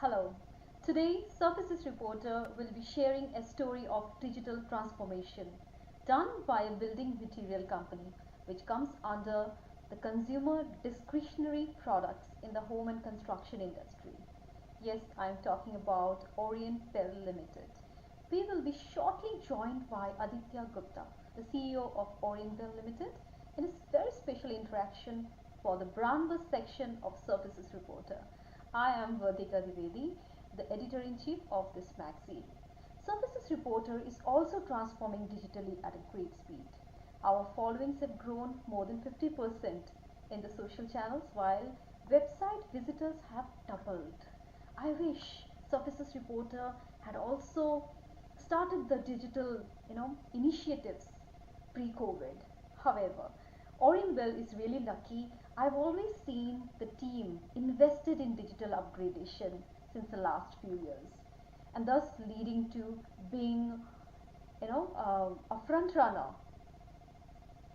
Hello. Today, Surfaces Reporter will be sharing a story of digital transformation done by a building material company which comes under the consumer discretionary products in the home and construction industry. Yes, I am talking about Orient Bell Limited. We will be shortly joined by Aditya Gupta, the CEO of Orient Bell Limited, in a very special interaction for the brand bus section of Surfaces Reporter. I am Vertica Dvivedi, the editor-in-chief of this magazine. Surfaces Reporter is also transforming digitally at a great speed. Our followings have grown more than 50% in the social channels while website visitors have doubled. I wish Surfaces Reporter had also started the digital, initiatives pre-COVID. However, Orient Bell is really lucky. I've always seen the team invested in digital upgradation since the last few years, and thus leading to being, a front runner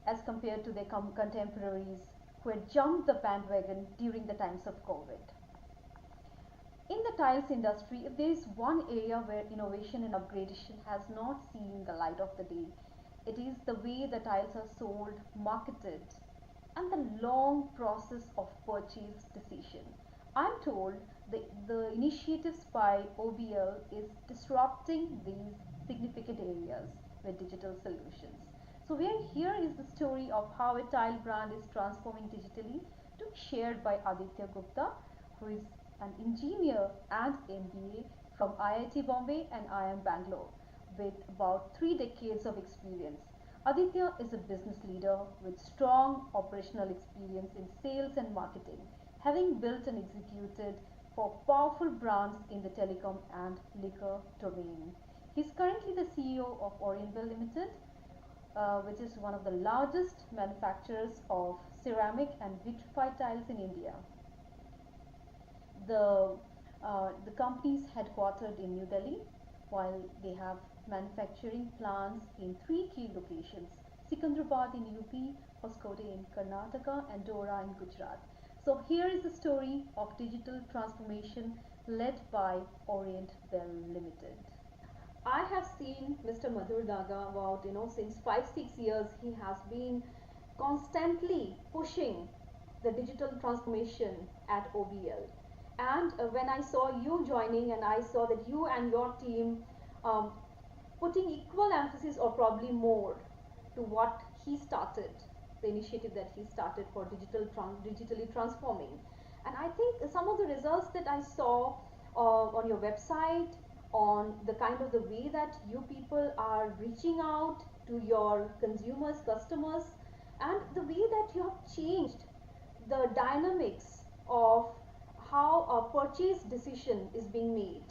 as compared to their contemporaries who had jumped the bandwagon during the times of COVID. In the tiles industry, if there is one area where innovation and upgradation has not seen the light of the day, it is the way the tiles are sold, marketed, and the long process of purchase decision. I'm told the initiatives by OBL is disrupting these significant areas with digital solutions. So where here is the story of how a tile brand is transforming digitally to be shared by Aditya Gupta, who is an engineer and MBA from IIT Bombay and IIM Bangalore with about 3 decades of experience. Aditya is a business leader with strong operational experience in sales and marketing, having built and executed for powerful brands in the telecom and liquor domain. He is currently the CEO of Orient Bell Limited, which is one of the largest manufacturers of ceramic and vitrified tiles in India. The the company is headquartered in New Delhi, while they have manufacturing plants in 3 key locations: Secunderabad in UP, Hoskote in Karnataka, and Dora in Gujarat. So here is the story of digital transformation led by Orient Bell Limited. I have seen Mr. Madhur Daga about, since 5 6 years he has been constantly pushing the digital transformation at OBL. And when I saw you joining and I saw that you and your team um, putting equal emphasis or probably more to what he started, the initiative that he started for digitally transforming. And I think some of the results that I saw on your website, on the kind of the way that you people are reaching out to your consumers, customers, and the way that you have changed the dynamics of how a purchase decision is being made,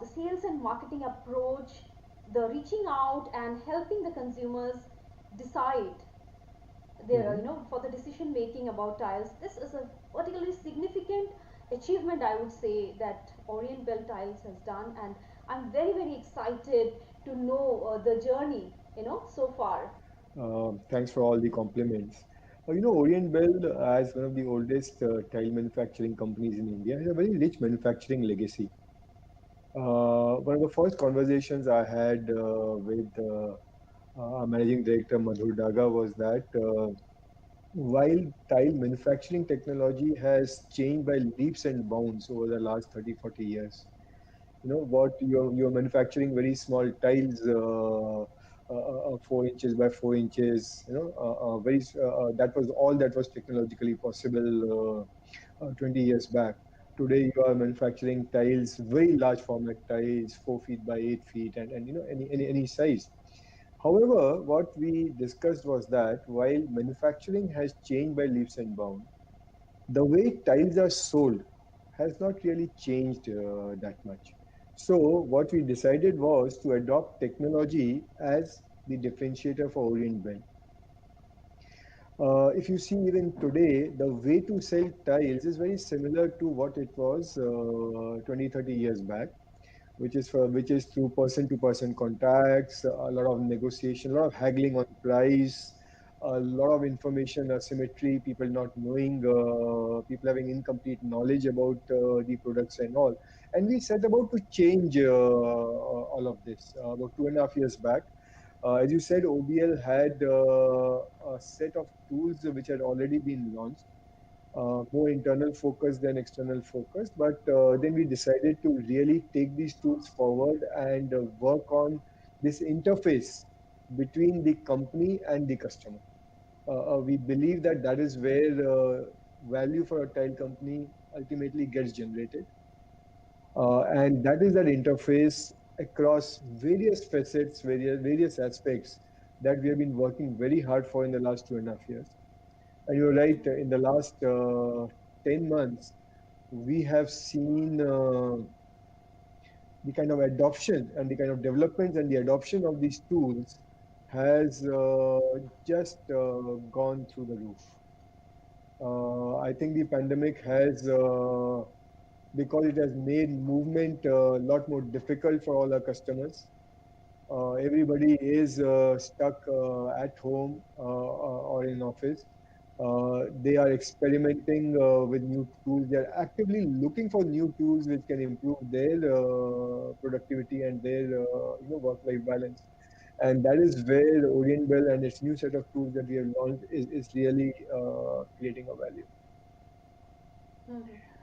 the sales and marketing approach, the reaching out and helping the consumers decide their, Mhm. for the decision making about tiles. This is a particularly significant achievement, I would say, that Orient Bell Tiles has done, and I'm very very excited to know the journey, so far. Thanks for all the compliments. Orient Bell, as one of the oldest tile manufacturing companies in India, has a very rich manufacturing legacy. One of the first conversations I had with our managing director Madhur Daga was that while tile manufacturing technology has changed by leaps and bounds over the last 30, 40 years, what you're manufacturing very small tiles, 4 inches by 4 inches, very that was all that was technologically possible 20 years back. Today you are manufacturing tiles, very large format tiles, 4 feet by 8 feet, and any size. However, what we discussed was that while manufacturing has changed by leaps and bounds, the way tiles are sold has not really changed that much. So what we decided was to adopt technology as the differentiator for Orient Bell. If you see even today, the way to sell tiles is very similar to what it was 20, 30 years back, which is through person to person contacts, a lot of negotiation, a lot of haggling on price, a lot of information asymmetry, people not knowing, people having incomplete knowledge about the products and all. And we set about to change all of this about 2.5 years back. As you said, OBL had a set of tools which had already been launched, more internal focus than external focus. But then we decided to really take these tools forward and work on this interface between the company and the customer. We believe that that is where value for a tile company ultimately gets generated. And that is that interface across various facets, various aspects that we have been working very hard for in the last 2.5 years. And you're right, in the last 10 months, we have seen the kind of adoption and the kind of developments and the adoption of these tools has just gone through the roof. I think the pandemic has, because it has made movement a lot more difficult for all our customers. Everybody is stuck at home or in office. They are experimenting with new tools. They are actively looking for new tools which can improve their productivity and their work-life balance. And that is where Orient Bell and its new set of tools that we have launched is really creating a value. Mhm.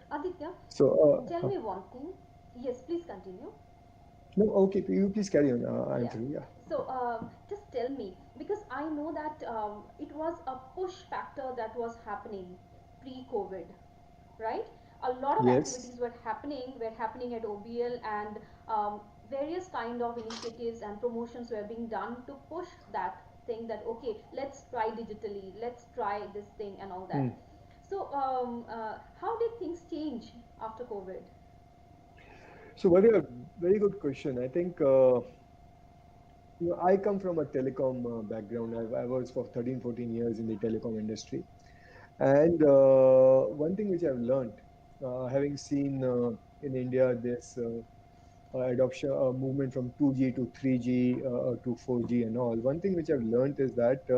Aditya, tell So, me one thing. Yes, please continue. no, okay, you please carry on. I'm Yeah. through. Yeah. So just tell me, because I know that it was a push factor that was happening pre-COVID, right? A lot of Yes. activities were happening at OBL, and various kind of initiatives and promotions were being done to push that thing, that okay, let's try digitally, let's try this thing and all that. Hmm. So how did things change after COVID? So, very good question. I think I come from a telecom background. I was for 13, 14 years in the telecom industry. And one thing which I've learned, having seen in India this adoption movement from 2G to 3G to 4G and all, one thing which I've learned is that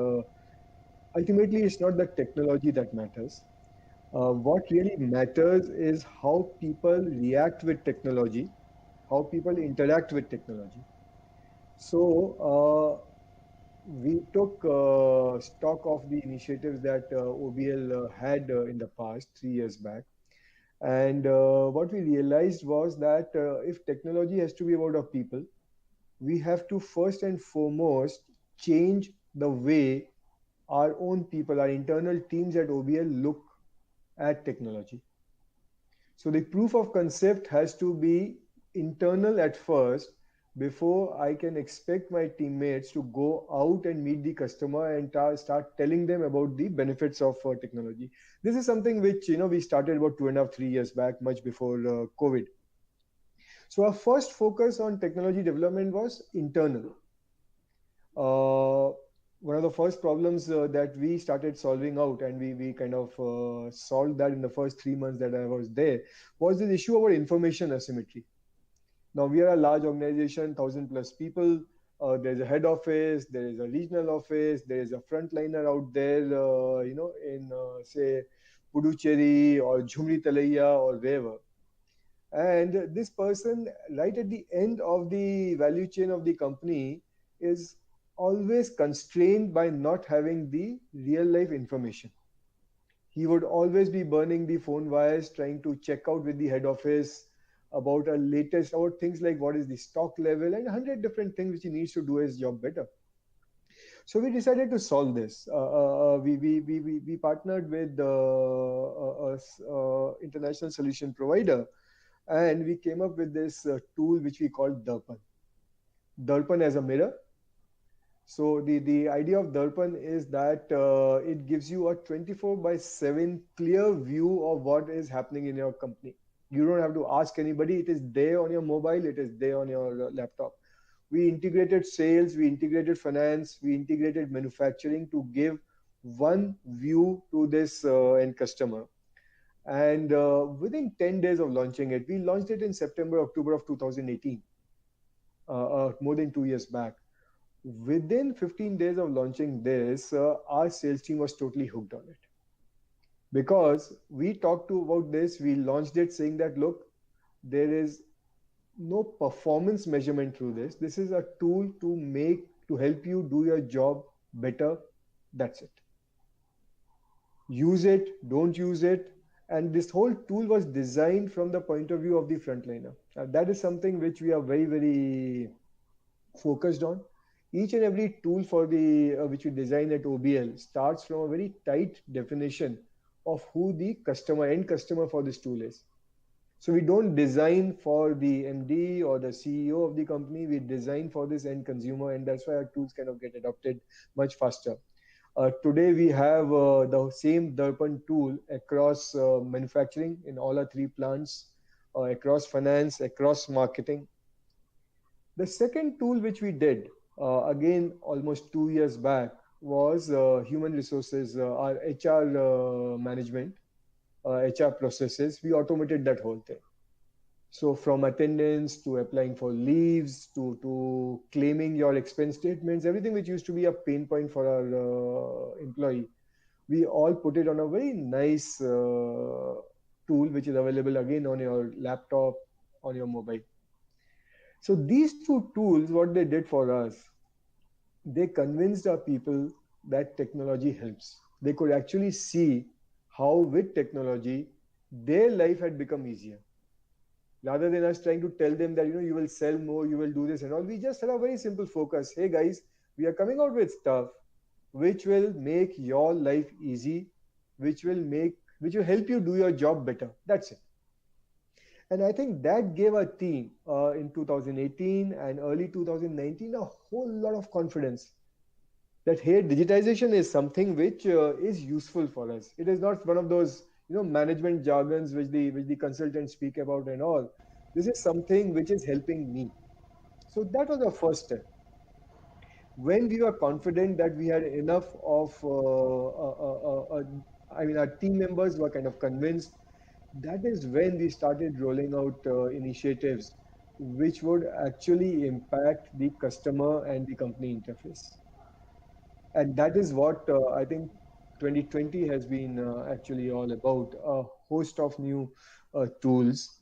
ultimately it's not the technology that matters. What really matters is how people react with technology, how people interact with technology. So we took stock of the initiatives that OBL had in the past 3 years back. And what we realized was that if technology has to be about our people, we have to first and foremost change the way our own people, our internal teams at OBL look at technology. So the proof of concept has to be internal at first before I can expect my teammates to go out and meet the customer and start telling them about the benefits of technology. This is something which we started about 2.5, 3 years back, much before COVID. So our first focus on technology development was internal. Uh, One of the first problems that we started solving out, and we kind of solved that in the first 3 months that I was there, was this issue about information asymmetry. Now we are a large organization, 1,000 plus people. There's a head office, there is a regional office, there is a frontliner out there, in say Puducherry or Jhumri Talaiya or wherever. And this person, right at the end of the value chain of the company, is always constrained by not having the real life information. He would always be burning the phone wires, trying to check out with the head office about a latest, about things like what is the stock level and 100 different things which he needs to do his job better. So we decided to solve this. We partnered with international solution provider, and we came up with this tool which we called Darpan. Darpan as a mirror. So the idea of Darpan is that it gives you a 24 by 7 clear view of what is happening in your company. You don't have to ask anybody. It is there on your mobile. It is there on your laptop. We integrated sales, we integrated finance, we integrated manufacturing to give one view to this end customer. And within 10 days of launching it, we launched it in September, October of 2018, more than 2 years back. Within 15 days of launching this, our sales team was totally hooked on it because we talked to about this. We launched it saying that, look, there is no performance measurement through this. This is a tool to help you do your job better. That's it. Use it, don't use it. And this whole tool was designed from the point of view of the frontliner. That is something which we are very, very focused on. Each and every tool for the which we design at OBL starts from a very tight definition of who the end customer for this tool is. So we don't design for the MD or the CEO of the company. We design for this end consumer, and that's why our tools kind of get adopted much faster. Today we have the same Darpan tool across manufacturing in all our three plants, across finance, across marketing. The second tool which we did, again almost 2 years back, was human resources, our HR management, HR processes. We automated that whole thing. So from attendance to applying for leaves to claiming your expense statements, everything which used to be a pain point for our employee, we all put it on a very nice tool which is available again on your laptop, on your mobile. So these two tools, what they did for us, they convinced our people that technology helps. They could actually see how with technology their life had become easier. Rather than us trying to tell them that you will sell more, you will do this and all, we just had a very simple focus. Hey guys, we are coming out with stuff which will make your life easy, which will help you do your job better. That's it. And I think that gave our team in 2018 and early 2019 a whole lot of confidence that here digitization is something which is useful for us. It is not one of those management jargons which the consultants speak about and all. This is something which is helping me. So that was the first step. When we were confident that we had enough of, I mean, our team members were kind of convinced. That is when we started rolling out initiatives which would actually impact the customer and the company interface. And that is what I think 2020 has been actually all about. A host of new tools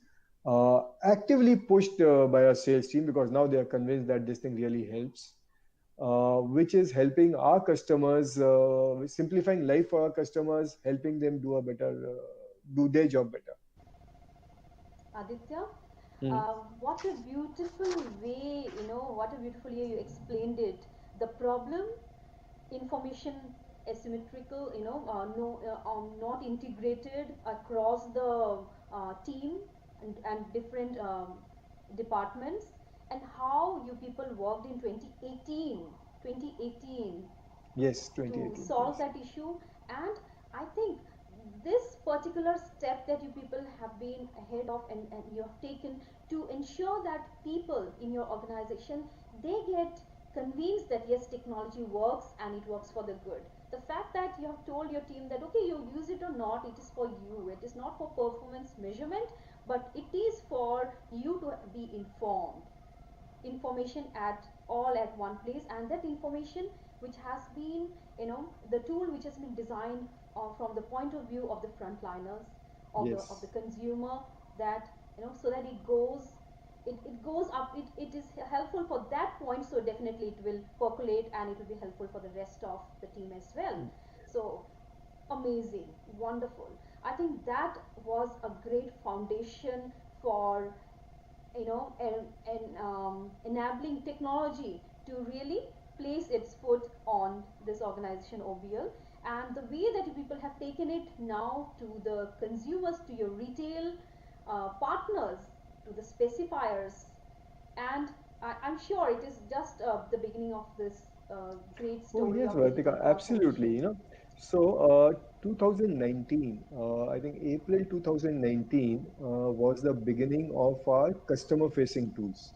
actively pushed by our sales team because now they are convinced that this thing really helps, which is helping our customers, simplifying life for our customers, helping them do their job better. Aditya, Hmm. what a beautiful way, what a beautiful way you explained it. The problem, information asymmetrical, no, not integrated across the team and different departments, and how you people worked in 2018 Yes, to 2018. solve Yes. that issue. And I think this particular step that you people have been ahead of, and you have taken to ensure that people in your organization, they get convinced that yes, technology works and it works for the good. The fact that you have told your team that okay, you use it or not, it is for you, it is not for performance measurement, but it is for you to be informed, information at all at one place, and that information which has been, the tool which has been designed from the point of view of the frontliners, of the Yes. consumer, that so that it goes up, it is helpful for that point, so definitely it will percolate and it will be helpful for the rest of the team as well. So amazing, wonderful. I think that was a great foundation for and enabling technology to really place its foot on this organization OBL, and the way that you people have taken it now to the consumers, to your retail partners, to the specifiers, and I'm sure it is just the beginning of this great Oh, story yes, of digital Vertica, absolutely. transformation. So 2019, I think April 2019 was the beginning of our customer-facing tools.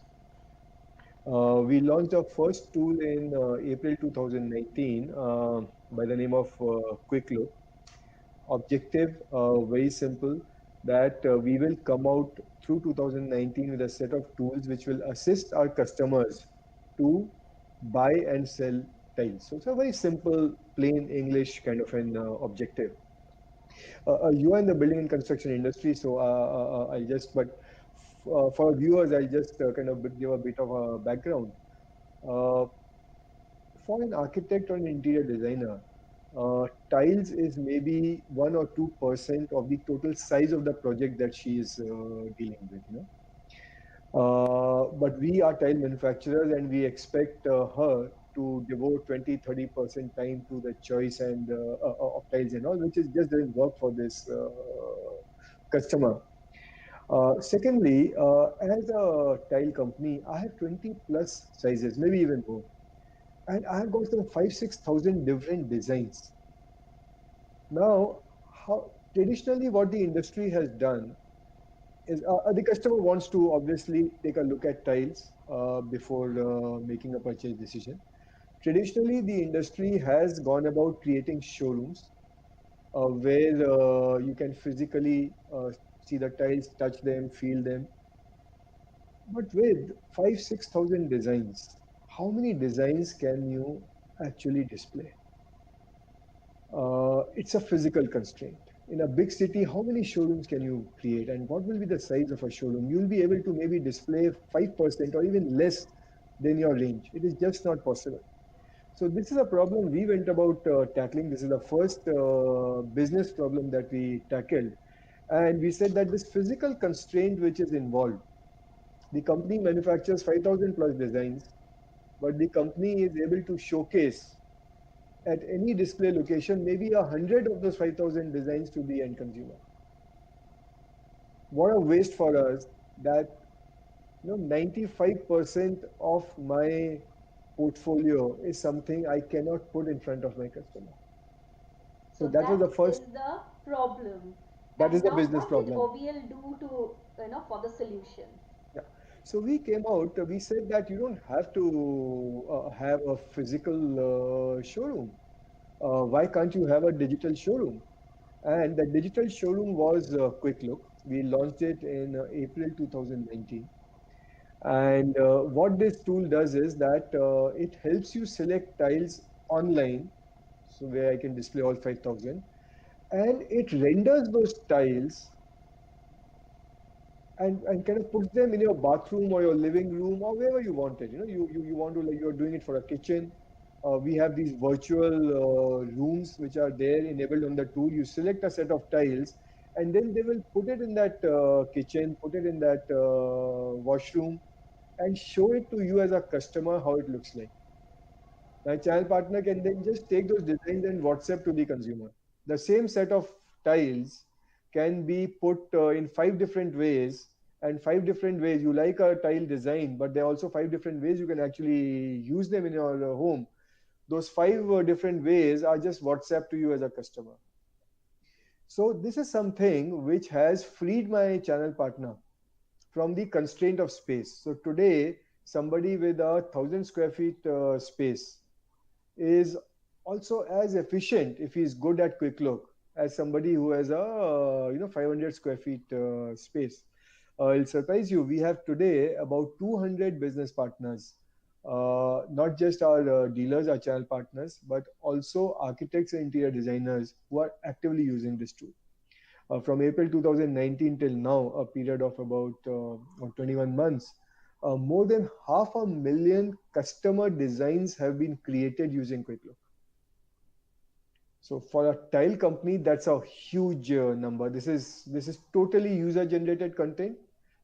We launched our first tool in April 2019 by the name of Quick Look. Objective, very simple, that we will come out through 2019 with a set of tools which will assist our customers to buy and sell tiles. So it's a very simple, plain English kind of an objective. You are in the building and construction industry, so I just, but for viewers, I'll just kind of give a bit of a background. Uh, for an architect or an interior designer, tiles is maybe 1 or 2% of the total size of the project that she is dealing with, you know. But we are tile manufacturers and we expect her to devote 20-30% time to the choice and of tiles and all, which is just doesn't work for this customer. Secondly, as a tile company, I have 20 plus sizes, maybe even more. And I have got some 5-6 thousand different designs. Now, how traditionally what the industry has done is the customer wants to obviously take a look at tiles before making a purchase decision. Traditionally, the industry has gone about creating showrooms where you can physically see the tiles, touch them, feel them. But with 5-6 thousand designs, how many designs can you actually display? It's a physical constraint. In a big city, how many showrooms can you create and what will be the size of a showroom? You'll be able to maybe display 5% or even less than your range. It is just not possible. So this is a problem we went about tackling. This is the first business problem that we tackled. And we said that this physical constraint which is involved, the company manufactures 5,000 plus designs, but the company is able to showcase at any display location, maybe 100 of those 5,000 designs to the end consumer. What a waste for us that 95% of my portfolio is something I cannot put in front of my customer. So So that was that the first, is the problem. that is And the now business what did problem. OBL do to, for the solution? Yeah. So we came out, we said that you don't have to have a physical showroom. Why can't you have a digital showroom? And the digital showroom was Quick Look. We launched it in April 2019. And what this tool does is that it helps you select tiles online, so where I can display all 5,000, and it renders those tiles and kind of puts them in your bathroom or your living room or wherever you want it. You want to, like, you're doing it for a kitchen. We have these virtual rooms which are there enabled on the tool. You select a set of tiles and then they will put it in that kitchen, put it in that washroom and show it to you as a customer how it looks like. My channel partner can then just take those designs and WhatsApp to the consumer. The same set of tiles can be put in 5 different ways, and 5 different ways you like a tile design, but there are also 5 different ways you can actually use them in your home. Those 5 different ways are just WhatsApp to you as a customer. So this is something which has freed my channel partner from the constraint of space. So today, somebody with 1,000 square feet space is also as efficient if he's good at quick look as somebody who has a 500 square feet space. It'll surprise you. We have today about 200 business partners, not just our dealers, our channel partners, but also architects and interior designers who are actively using this tool. From April 2019 till now, a period of about 21 months, more than 500,000 customer designs have been created using QuickLook. So for a tile company, that's a huge number. This is totally user generated content.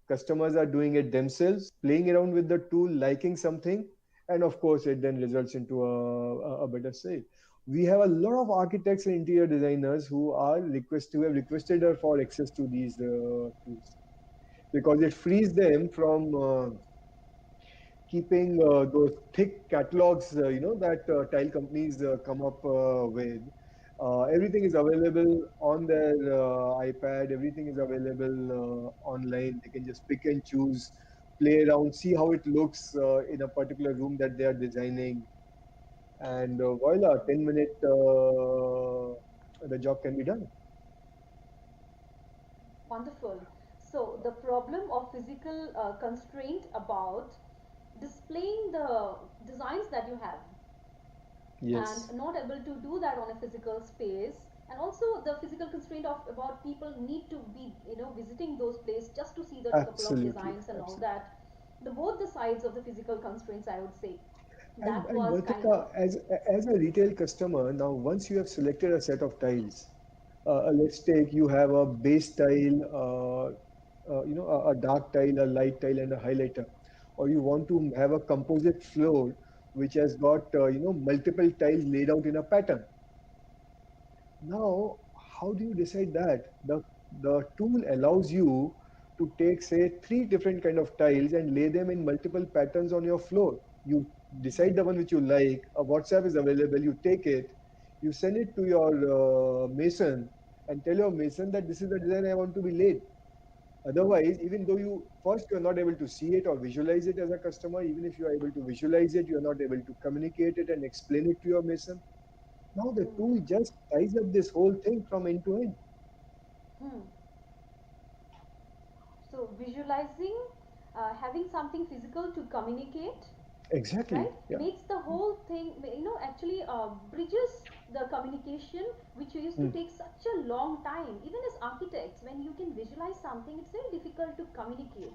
Customers are doing it themselves, playing around with the tool, liking something, and of course, it then results into a better sale. We have a lot of architects and interior designers who have requested for access to these tools because it frees them from keeping those thick catalogs, that tile companies come up with. Everything is available on their iPad. Everything is available online. They can just pick and choose, play around, see how it looks in a particular room that they are designing, and voila, 10 minute the job can be done. Wonderful. So the problem of physical constraint about displaying the designs that you have and Yes, not able to do that on a physical space, and also the physical constraint of about people need to be visiting those places just to see the couple of absolutely, designs and all absolutely. that, the both the sides of the physical constraints, I would say. And That was kind of. Vertika, as a retail customer, now once you have selected a set of tiles, let's take you have a base tile, a dark tile, a light tile, and a highlighter, or you want to have a composite floor which has got multiple tiles laid out in a pattern. Now, how do you decide that? The tool allows you to take, say, three different kind of tiles and lay them in multiple patterns on your floor. You decide the one which you like. A WhatsApp is available. You take it, you send it to your mason, and tell your mason that this is the design I want to be laid. Otherwise, even though you're not able to see it or visualize it as a customer, even if you are able to visualize it, you are not able to communicate it and explain it to your mason. Now the tool Hmm. just ties up this whole thing from end to end. Hmm. So visualizing, having something physical to communicate, Exactly. right, Yeah. makes the whole thing, actually bridges the communication, which used to Mm. take such a long time. Even as architects, when you can visualize something, it's very difficult to communicate.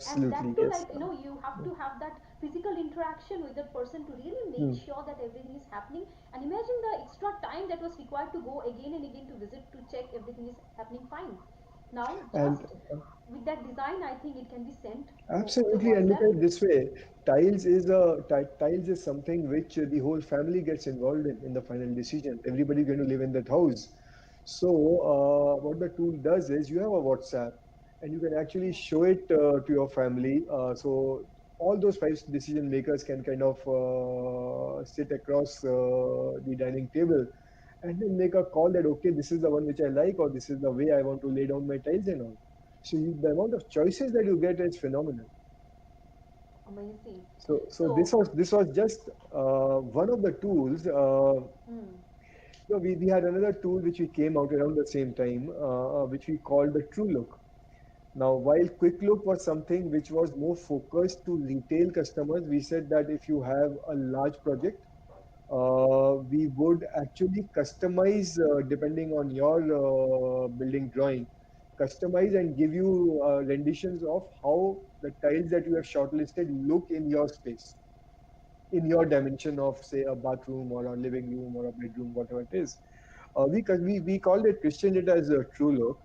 And that Absolutely. too, Yes. like, you have to have that physical interaction with that person to really make Mm. sure that everything is happening. And imagine the extra time that was required to go again and again to visit to check everything is happening fine. Now And just with that design, I think it can be sent over the absolutely, and look WhatsApp. at it this way: tiles is something which the whole family gets involved in the final decision. Everybody going to live in that house. So what the tool does is you have a WhatsApp, and you can actually Yeah. show it to your family. So all those five decision makers can kind of sit across the dining table and then make a call that okay, this is the one which I like, or this is the way I want to lay down my tiles and all. So the amount of choices that you get is phenomenal. Amazing. So So, this was just one of the tools. hmm, We had another tool which we came out around the same time, which we called the True Look. Now, while Quick Look was something which was more focused to retail customers, we said that if you have a large project, we would actually customize depending on your building drawing, customize and give you renditions of how the tiles that you have shortlisted look in your space, in your dimension of, say, a bathroom or a living room or a bedroom, whatever it is. We called it, christian it as a True Look,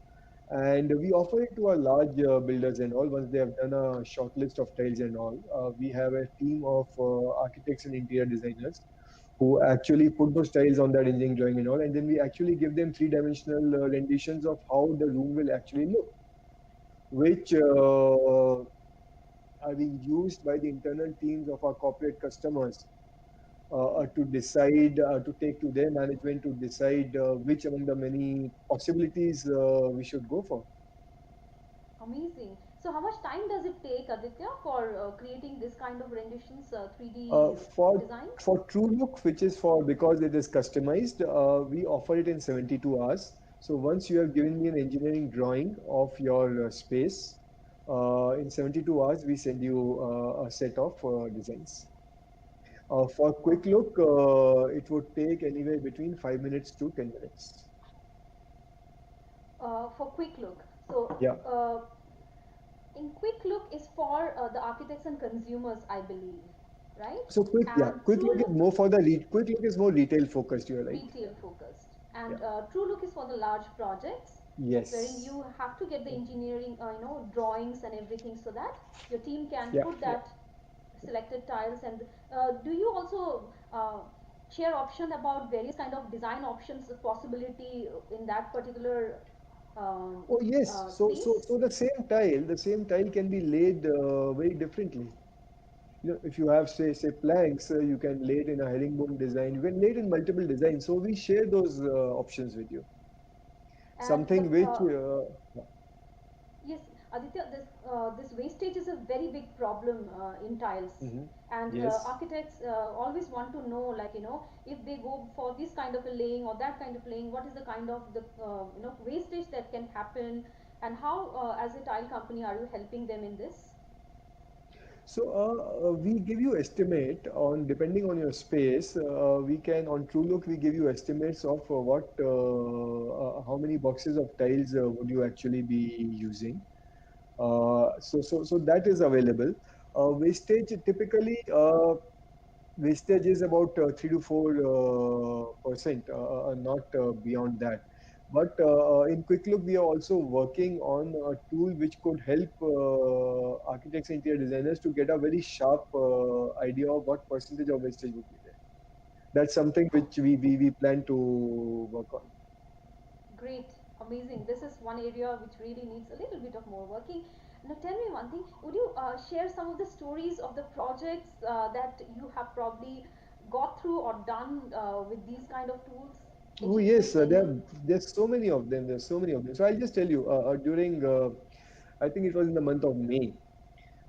and we offer it to our large builders and all. Once they have done a short list of tiles and all, we have a team of architects and interior designers who actually put those tiles on that engineering drawing and all, and then we actually give them three-dimensional renditions of how the room will actually look, which are being used by the internal teams of our corporate customers to decide, to take to their management to decide which among the many possibilities we should go for. amazing. So, how much time does it take, Aditya, for creating this kind of renditions, 3D Uh, for designs? for True Look, which is for because it is customized, we offer it in 72 hours. So once you have given me an engineering drawing of your space, in 72 hours we send you a set of designs. For Oh, Quick Look, it would take anywhere between 5 minutes to 10 minutes. for quick look. So, Yeah. in quick look is for the architects and consumers, I believe, right? So And Quick True Look is Look, more for the Quick Look is more retail focused. You're right. retail focused, Yeah. and True Look is for the large projects, wherein Yes. you have to get the engineering, drawings and everything, so that your team can Yeah. put Yeah. that selected tiles. And do you also share option about various kind of design options possibility in that particular um, Oh yes. So space? the same tile can be laid very differently. If you have, say planks, you can lay it in a herringbone design. You can lay it in multiple designs. So we share those options with you. And the Something which yes, Aditya, this wastage is a very big problem in tiles, mhm. and Yes. architects always want to know, like, if they go for this kind of a laying or that kind of laying, what is the kind of the wastage that can happen, and how, as a tile company, are you helping them in this? So we give you estimate on depending on your space. We can on TrueLook we give you estimates of how many boxes of tiles would you actually be using. So that is available. Wastage typically wastage is about 3 to 4%, not beyond that. But in Quick Look, we are also working on a tool which could help architects and interior designers to get a very sharp idea of what percentage of wastage would be there. That's something which we plan to work on. Great, amazing. This is one area which really needs a little bit of more working. Now, tell me one thing. Would you share some of the stories of the projects that you have probably got through or done with these kind of tools? Oh yes, Achievements, any? there's so many of them. There's so many of them. So I'll just tell you. During I think it was in the month of May,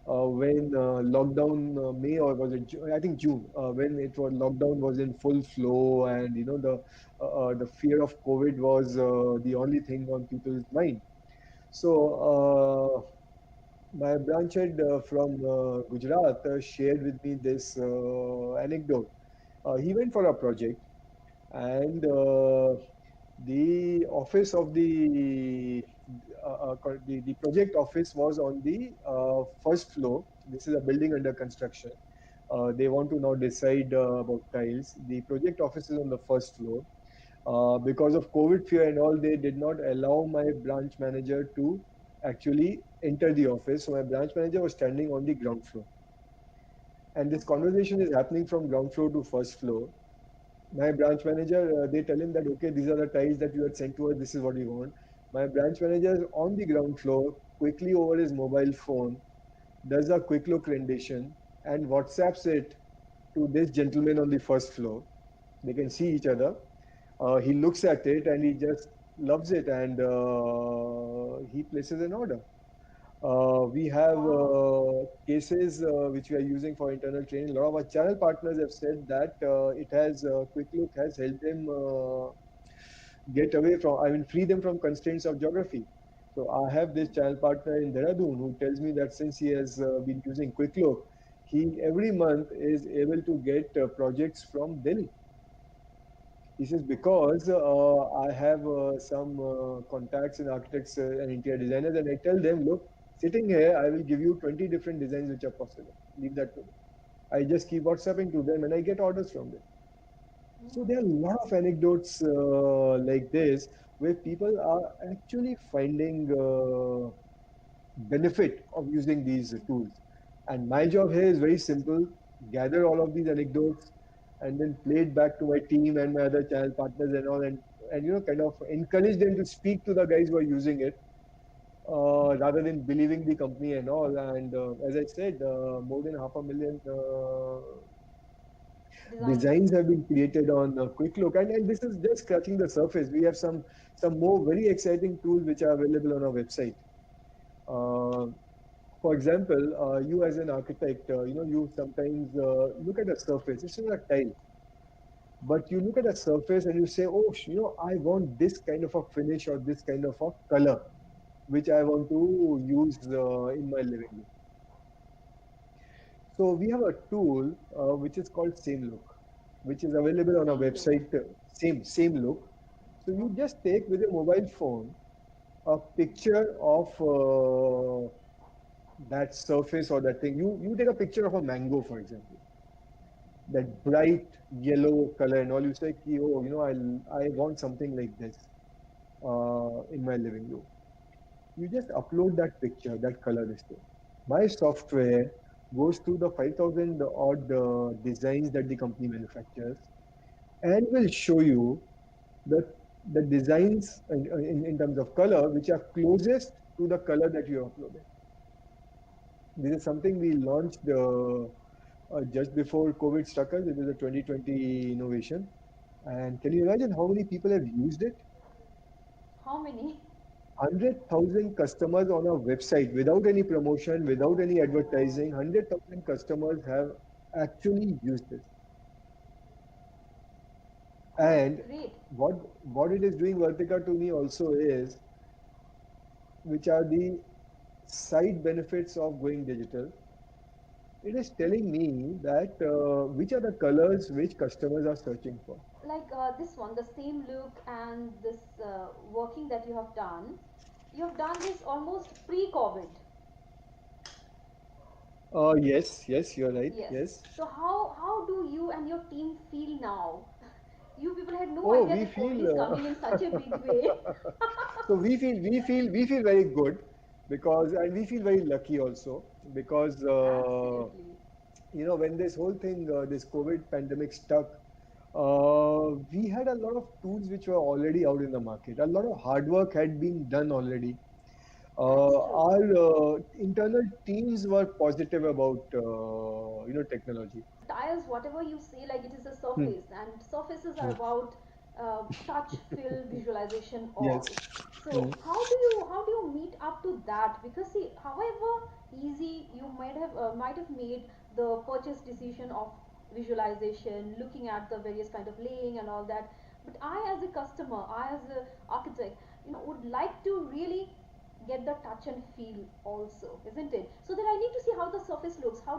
when lockdown, May or was it I think June, when it was lockdown was in full flow, and the fear of COVID was the only thing on people's mind. So my branch head from Gujarat shared with me this anecdote. He went for a project, and the office of the project office was on the first floor. This is a building under construction. They want to now decide about tiles. The project office is on the first floor. Because of COVID fear and all, they did not allow my branch manager to actually enter the office. So my branch manager was standing on the ground floor, and this Okay. conversation is happening from ground floor to first floor. My branch manager, they tell him that, okay, these are the tiles that you had sent to us, this is what we want. My branch manager is on the ground floor, quickly over his mobile phone, does a quick look rendition and WhatsApps it to this gentleman on the first floor. They can see each other. He looks at it and he just loves it, and he places an order. We have Wow. cases which we are using for internal training. A lot of our channel partners have said that Quick Look has helped them get away from, I mean, free them from constraints of geography. So I have this channel partner in Dehradun who tells me that since he has been using Quick Look, he every month is able to get projects from Delhi. He says, because I have some contacts in architects and interior designers, and I tell them, look, sitting here, I will give you 20 different designs which are possible. Leave that to me. I just keep WhatsApping to them and I get orders from them. So there are a lot of anecdotes like this where people are actually finding benefit of using these tools. And my job here is very simple: gather all of these anecdotes and then play it back to my team and my other channel partners and all, and kind of encourage them to speak to the guys who are using it rather than believing the company and all. And as I said, more than 500,000 Designs. designs have been created on Quick Look, and this is just scratching the surface. We have some more very exciting tools which are available on our website. Uh, for example, you as an architect, you sometimes look at a surface. It's not a tile, but you look at a surface and you say, "Oh, I want this kind of a finish or this kind of a color, which I want to use in my living room." So we have a tool which is called Same Look, which is available on our Same look. website. Same Look. So you Okay. just take with your mobile phone a picture of that surface or that thing. You take a picture of a mango, for example, that bright yellow color, and all. You say, "Oh, I want something like this in my living room." You just upload that picture, that color listing. My software goes through the 5,000 odd designs that the company manufactures and will show you the the designs in terms of color which are closest to the color that you uploaded. This is something we launched just before COVID struck us. It is a 2020 innovation. And can you imagine how many people have used it? How many? 100,000 customers on our website without any promotion, without any Oh, advertising. 100,000 customers have actually used this. oh, And great. what it is doing, Vertica, to me also is, which are the side benefits of going digital. It is telling me that which are the colors which customers are searching for. Like this one, the same look and this working that you have done this almost pre-COVID. Yes, yes, you're right. Yes. Yes. So how do you and your team feel now? You people had no Oh, idea we that COVID feel is coming in such a big way. so we feel very good because, and we feel very lucky also because Absolutely. when this whole thing, this COVID pandemic stuck, we had a lot of tools which were already out in the market. A lot of hard work had been done already. That's true. Our internal teams were positive about technology. Tiles, whatever you say, like it is a Hmm, surface, and surfaces are hmm. about touch, feel, visualization, Yes. all. Hmm. So how do you meet up to that? Because see, however easy you might have made the purchase decision of visualization, looking at the various kind of laying and all that, but I as a customer, I as a architect, would like to really get the touch and feel also, isn't it? So that I need to see how the surface looks. How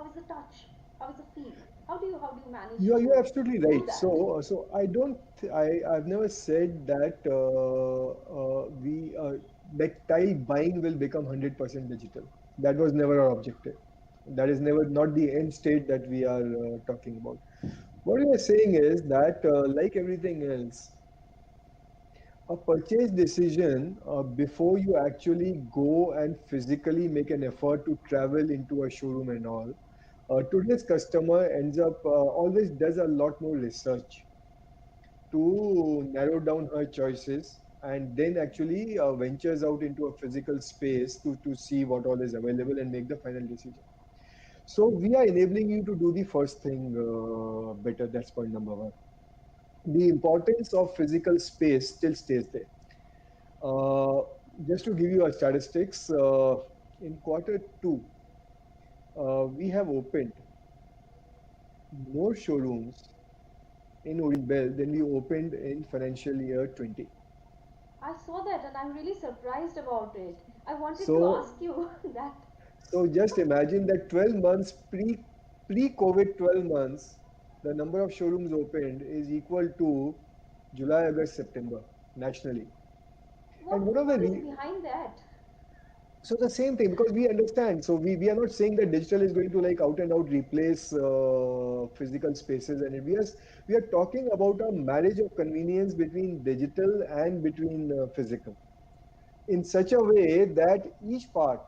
is the touch? How is the feel? How do you manage You're to absolutely do right. that? So I don't I've never said that we that tile buying will become 100% digital. That was never our objective. That is never not the end state that we are talking about. What we are saying is that like everything else, a purchase decision before you actually go and physically make an effort to travel into a showroom and all. Today's customer ends up always does a lot more research to narrow down her choices and then actually ventures out into a physical space to see what all is available and make the final decision. So we are enabling you to do the first thing better. That's point number one. The importance of physical space still stays there. Uh, just to give you a statistics, in quarter two, we have opened more showrooms in Orient Bell than we opened in financial year 20. I saw that and I'm really surprised about it. I wanted to So, ask you that. so just imagine that 12 months pre-COVID 12 months, the number of showrooms opened is equal to July, August, September nationally. And one of the What is behind that? so the same thing because we understand. So we are not saying that digital is going to like out and out replace physical spaces, and we are talking about a marriage of convenience between digital and between physical in such a way that each part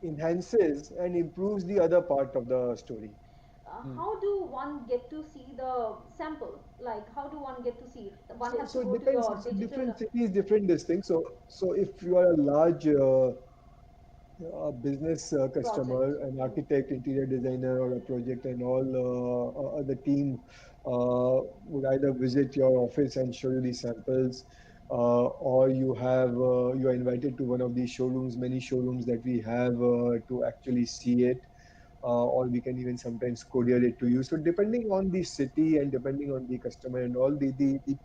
enhances and improves the other part of the story. Hmm. How do one get to see the sample? Like, how do one get to see it? One has to So it go to depends. your So digital different cities, different this thing. So if you are a large a business project. customer, an Hmm. architect, interior designer, or a project, and all the team would either visit your office and show you the samples, or you are invited to one of these showrooms, many showrooms that we have to actually see it. Or we can even sometimes courier it to you. So depending on the city and depending on the customer and all, the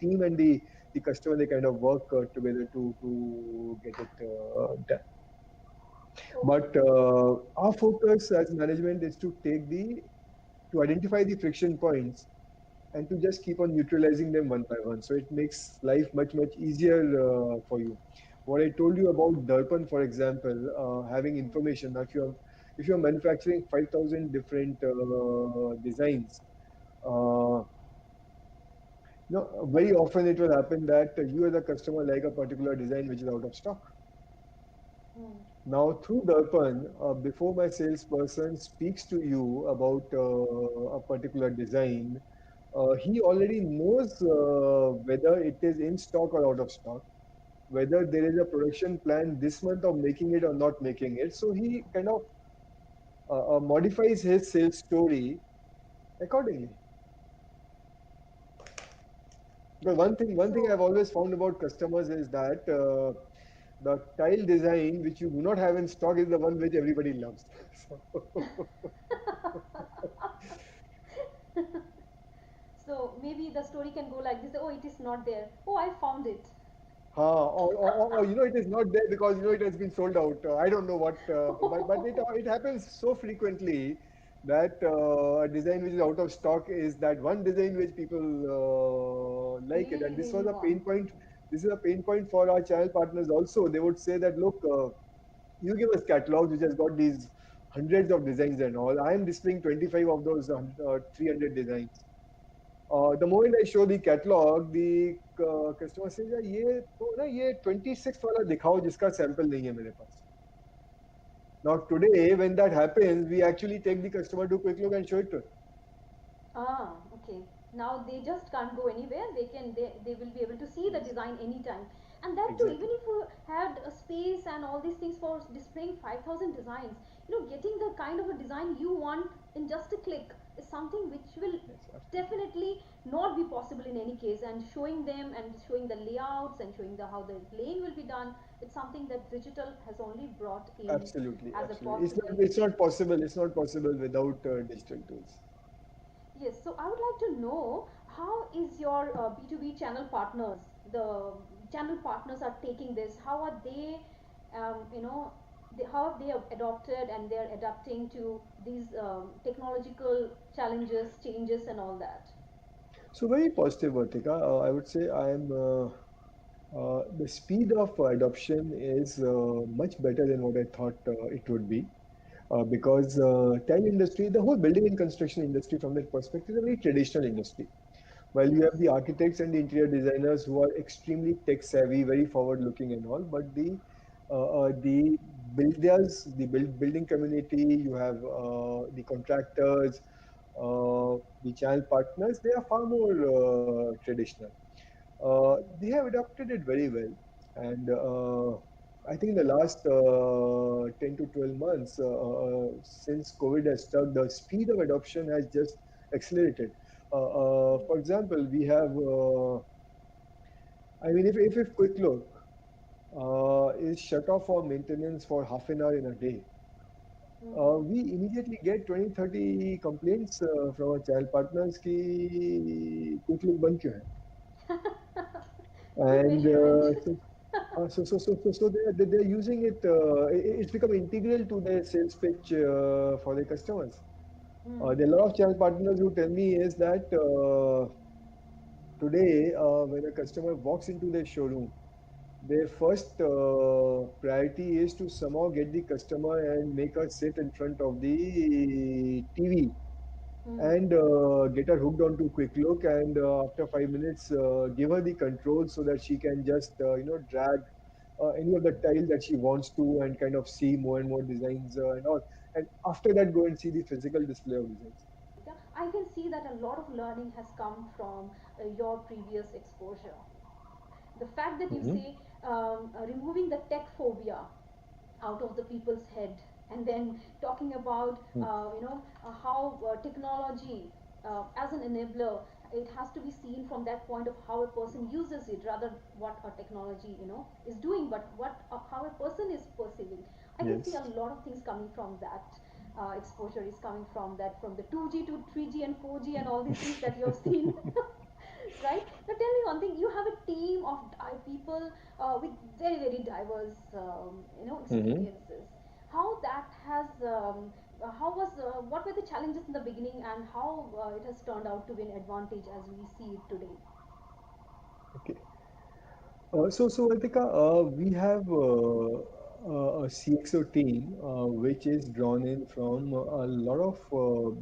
team and the customer, they kind of work together to get it done. Okay. But our focus as management is to identify the friction points and to just keep on neutralizing them one by one. So it makes life much easier for you. What I told you about Darpan, for example, having information. Now, if you're manufacturing 5,000 different designs, uh, very often it will happen that you as a customer like a particular design which is out of stock. Hmm. Now, through Darpan, before my salesperson speaks to you about a particular design, he already knows whether it is in stock or out of stock, whether there is a production plan this month of making it or not making it. So he kind of modifies his sales story accordingly. But one thing I've So, always found about customers is that the tile design which you do not have in stock is the one which everybody loves. so maybe the story can go like this. Oh, it is not there. Oh, I found it. It is not there because it has been sold out. I don't know what, but it happens so frequently that a design which is out of stock is that one design which people like it, and Really, this was really a pain want. point. This is a pain point for our channel partners also. They would say that, look, you give us catalogs which has got these hundreds of designs and all. I am displaying 25 of those 300 designs. The moment I show the catalog, the customer says, "यार, ये 26 वाला दिखाओ जिसका sample नहीं है मेरे पास." Now today, when that happens, we actually take the customer to quick look and show it to him. Ah, okay. Now they just can't go anywhere. They will be able to see the Yes, design anytime. And that too, even exactly. if you had a space and all these things for displaying 5,000 designs, getting the kind of a design you want in just a click is something which will Yes, absolutely. definitely not be possible in any case. And showing them and showing the layouts and showing the how the laying will be done, it's something that digital has only brought in Absolutely, as a absolutely. possibility. It's not possible. It's not possible without digital tools. Yes, so I would like to know how is your B2B channel partners, the channel partners are taking this, how are they, how have they adopted and they're adapting to these technological challenges, changes and all that? So very positive, Vertika. I would say the speed of adoption is much better than what I thought it would be. Because tile industry, the whole building and construction industry from that perspective is a very traditional industry. While you Yes. have the architects and the interior designers who are extremely tech savvy, very forward looking and all, but the builders, building community, you have the contractors, the channel partners, they are far more traditional. They have adopted it very well, and I think in the last 10 to 12 months, since COVID has struck, the speed of adoption has just accelerated. For example, we have, I mean, if Quick Look is shut off for maintenance for half an hour in a day, Mm-hmm. we immediately get 20, 30 complaints from our channel partners कि Quick Look बंद क्यों है? Keep And measurement. so they're using it. It's become integral to their sales pitch for their customers. There are a lot of channel partners who tell me is that today, when a customer walks into their showroom, their first priority is to somehow get the customer and make her sit in front of the TV and get her hooked onto quick look, and after 5 minutes give her the control so that she can just drag any of the tile that she wants to and kind of see more and more designs and all, and after that go and see the physical display of designs. Yeah, I can see that a lot of learning has come from your previous exposure. The fact that you Hmm. say removing the tech phobia out of the people's head and then talking about how technology as an enabler, it has to be seen from that point of how a person uses it rather what a technology is doing, but what how a person is perceiving. I can see Yes. a lot of things coming from that. Exposure is coming from that, from the 2G to 3G and 4G and all these things that you have seen. Right now, tell me one thing. You have a team of people with very very diverse Hmm. experiences. How that has how was what were the challenges in the beginning and how it has turned out to be an advantage as we see it today? Okay. So Ritika, we have a CXO team which is drawn in from a lot of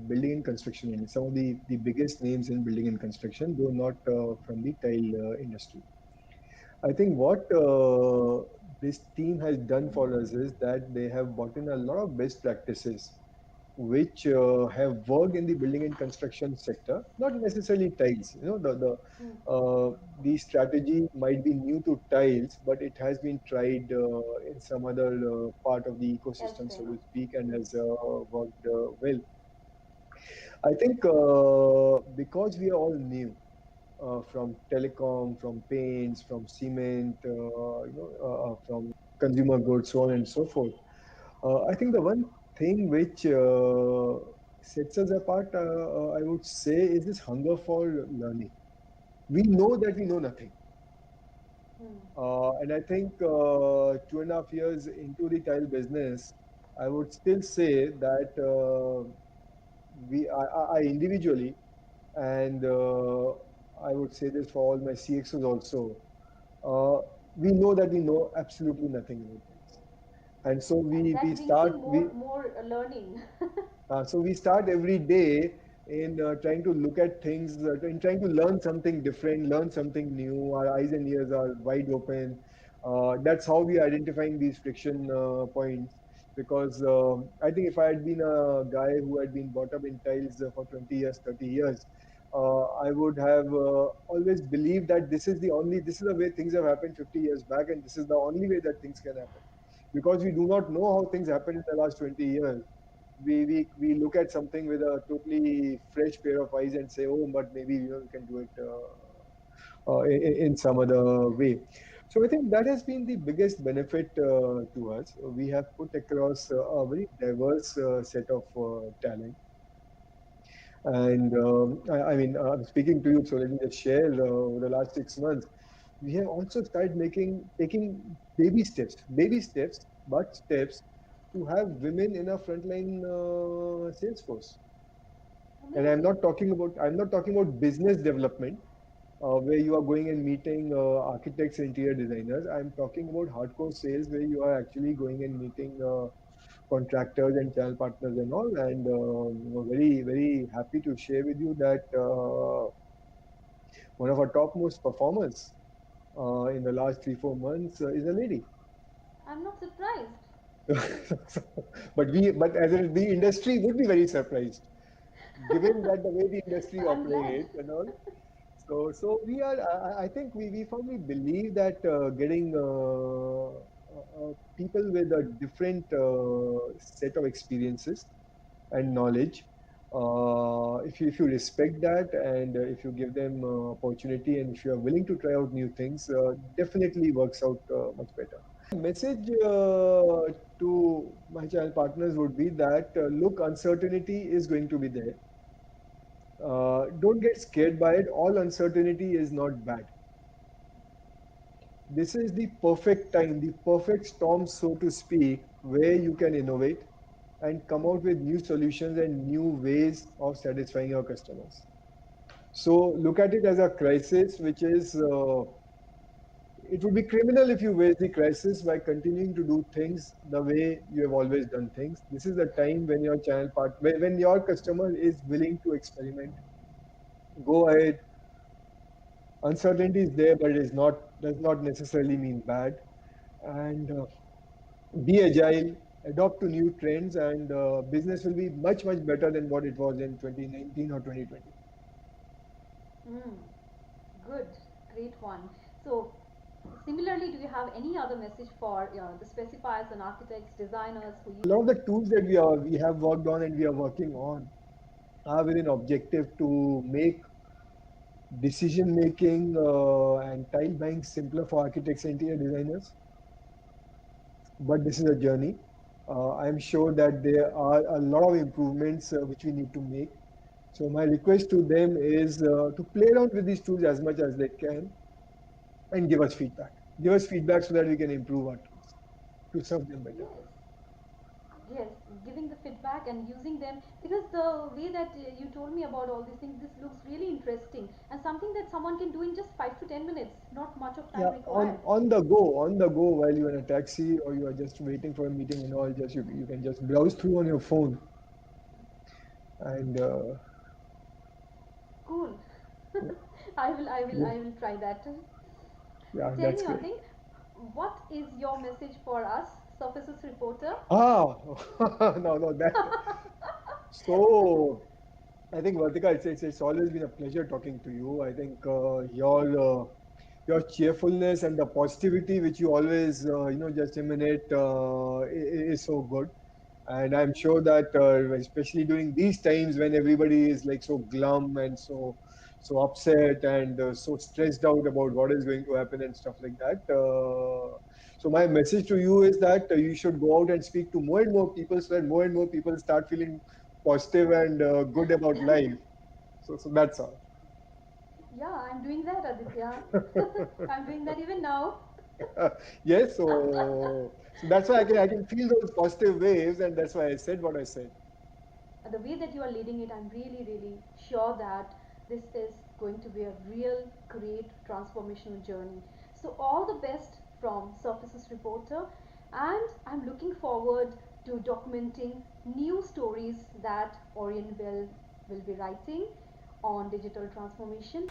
building and construction, and some of the biggest names in building and construction, though not from the tile industry. I think what this team has done for us is that they have brought in a lot of best practices which have worked in the building and construction sector, not necessarily tiles. Hmm. The strategy might be new to tiles, but it has been tried in some other part of the ecosystem, so Elsewhere. to speak, and Hmm. has worked well. I think because we are all new, from telecom, from paints, from cement, from consumer goods, so on and so forth. I think the one thing which sets us apart, I would say, is this hunger for learning. We know that we know nothing. Hmm. And I think 2.5 years into the tile business, I would still say that I individually, and I would say this for all my CXOs also, uh, we know that we know absolutely nothing about tiles. And so And we that brings start, in we more learning. so we start every day in trying to look at things, in trying to learn something different, learn something new. Our eyes and ears are wide open. That's how we are identifying these friction points. Because I think if I had been a guy who had been brought up in tiles for 20 years, 30 years, I would have always believed that this is the way things have happened 50 years back, and this is the only way that things can happen. Because we do not know how things happened in the last 20 years, we look at something with a totally fresh pair of eyes and say, oh, but maybe we can do it in some other way. So I think that has been the biggest benefit to us. We have put across a very diverse set of talent. And I mean, I'm speaking to you, so let me just share over the last 6 months. We have also started taking baby steps, but steps to have women in our frontline sales force. And Amazing. I'm not talking about business development, where you are going and meeting architects, interior designers. I'm talking about hardcore sales where you are actually going and meeting contractors and channel partners and all. And very, very happy to share with you that one of our topmost performers in the last 3, 4 months is a lady. I'm not surprised. But the industry would be very surprised, given that the way the industry I'm glad. operates and all. So we are. I think we firmly believe that getting people with a different set of experiences and knowledge, if you respect that, and if you give them opportunity, and if you are willing to try out new things, definitely works out much better. Message to my channel partners would be that look, uncertainty is going to be there. Don't get scared by it. All uncertainty is not bad. This is the perfect time, the perfect storm, so to speak, where you can innovate and come out with new solutions and new ways of satisfying your customers. So look at it as a crisis, which is it would be criminal if you waste the crisis by continuing to do things the way you have always done things. This is the time when your when your customer is willing to experiment. Go ahead. Uncertainty is there, but it is not does not necessarily mean bad. And be agile, adopt to new trends, and business will be much much better than what it was in 2019 or 2020. Mm, good, great one. So, similarly, do you have any other message for the specifiers and architects, designers who A use? lot of the tools that we have worked on and we are working on are with an objective to make decision making and tile buying simpler for architects and interior designers. But this is a journey. I'm sure that there are a lot of improvements which we need to make. So my request to them is to play around with these tools as much as they can and give us feedback. Give us feedback so that we can improve our tools to serve them better. Yes, yes, giving the feedback and using them, because the way that you told me about all these things, this looks really interesting and something that someone can do in just 5 to 10 minutes, not much of time Yeah, required. on the go while you're in a taxi or you are just waiting for a meeting and all, just you can just browse through on your phone and Cool. yeah, I yeah, will try that. So yeah, tell that's me one great. thing. What is your message for us, Surfaces Reporter? Ah, no, that. So I think Vertica, it's always been a pleasure talking to you. I think your cheerfulness and the positivity which you always just emanate is so good. And I'm sure that especially during these times when everybody is like so glum and so upset and so stressed out about what is going to happen and stuff like that. So my message to you is that you should go out and speak to more and more people so that more and more people start feeling positive and good about life. So that's all. Yeah, I'm doing that, Aditya. I'm doing that even now. Yes, so that's why I can feel those positive waves, and that's why I said what I said. The way that you are leading it, I'm really, really sure that this is going to be a real great transformational journey. So, all the best from Surfaces Reporter, and I'm looking forward to documenting new stories that Orient Bell will be writing on digital transformation.